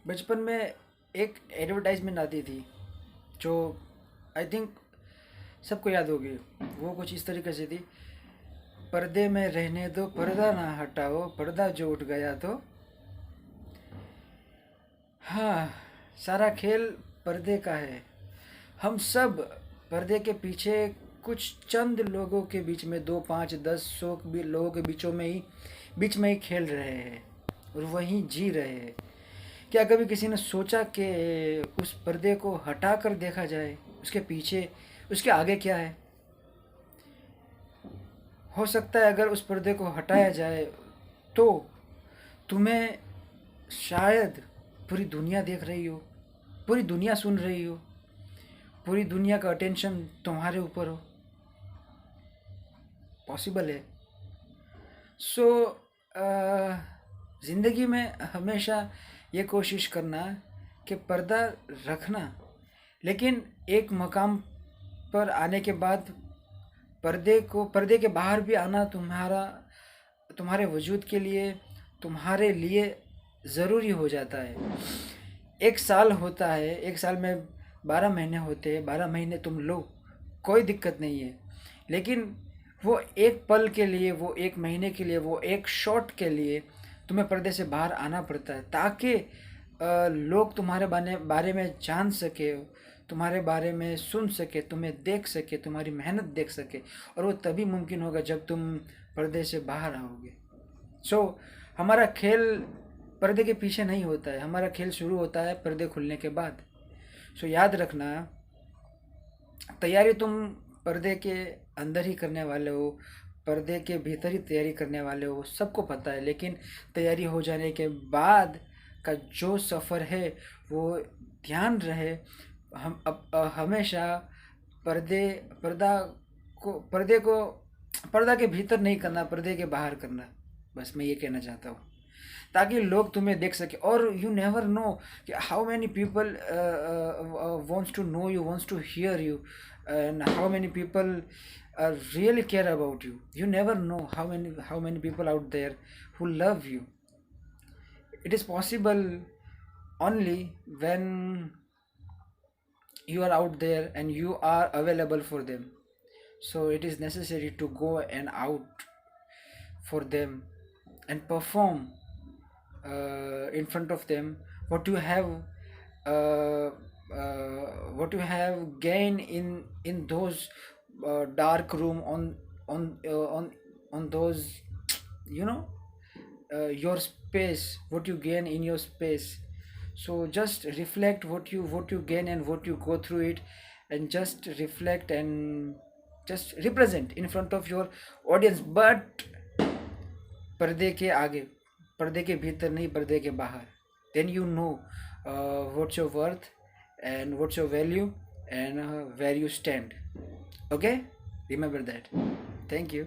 बचपन में एक एडवर्टाइजमेंट आती थी जो आई थिंक सबको याद होगी। वो कुछ इस तरीके से थी, पर्दे में रहने दो पर्दा ना हटाओ, पर्दा जो उठ गया तो। हाँ, सारा खेल पर्दे का है। हम सब पर्दे के पीछे कुछ चंद लोगों के बीच में, 2 5 10 100 भी लोगों के बीच में ही खेल रहे हैं और वहीं जी रहे हैं। क्या कभी किसी ने सोचा कि उस पर्दे को हटा कर देखा जाए, उसके पीछे, उसके आगे क्या है? हो सकता है अगर उस पर्दे को हटाया जाए तो तुम्हें शायद पूरी दुनिया देख रही हो, पूरी दुनिया सुन रही हो, पूरी दुनिया का अटेंशन तुम्हारे ऊपर हो। पॉसिबल है। सो ज़िंदगी में हमेशा ये कोशिश करना कि पर्दा रखना, लेकिन एक मकाम पर आने के बाद पर्दे के बाहर भी आना तुम्हारे वजूद के लिए, तुम्हारे लिए ज़रूरी हो जाता है। एक साल होता है, एक साल में 12 महीने होते हैं, 12 महीने तुम लो, कोई दिक्कत नहीं है। लेकिन वो एक पल के लिए, वो एक महीने के लिए, वो एक शॉट के लिए तुम्हें पर्दे से बाहर आना पड़ता है, ताकि लोग तुम्हारे बारे में जान सके, तुम्हारे बारे में सुन सके, तुम्हें देख सके, तुम्हारी मेहनत देख सके। और वो तभी मुमकिन होगा जब तुम पर्दे से बाहर आओगे। सो हमारा खेल पर्दे के पीछे नहीं होता है, हमारा खेल शुरू होता है पर्दे खुलने के बाद। सो याद रखना, तैयारी तुम पर्दे के अंदर ही करने वाले हो, पर्दे के भीतर ही तैयारी करने वाले हो, सबको पता है। लेकिन तैयारी हो जाने के बाद का जो सफ़र है वो ध्यान रहे, हम हमेशा पर्दे पर्दा पर्दे को पर्दा के भीतर नहीं करना, पर्दे के बाहर करना। बस मैं ये कहना चाहता हूँ, ताकि लोग तुम्हें देख सके। और यू नेवर नो कि how many people wants to know you, wants to hear you, and how many people really care about you. You never know how many people out there who love you. It is possible only when you are out there and you are available for them. So it is necessary to go and out for them and perform in front of them what you have uh, gained in those dark room, on uh, on on those, you know, your space, what you gain in your space. So just reflect what you gain and what you go through it, and just reflect and just represent in front of your audience, but पर्दे के आगे, पर्दे के भीतर नहीं, पर्दे के बाहर। Then you know what's your worth and what's your value and where you stand. Okay, remember that. Thank you.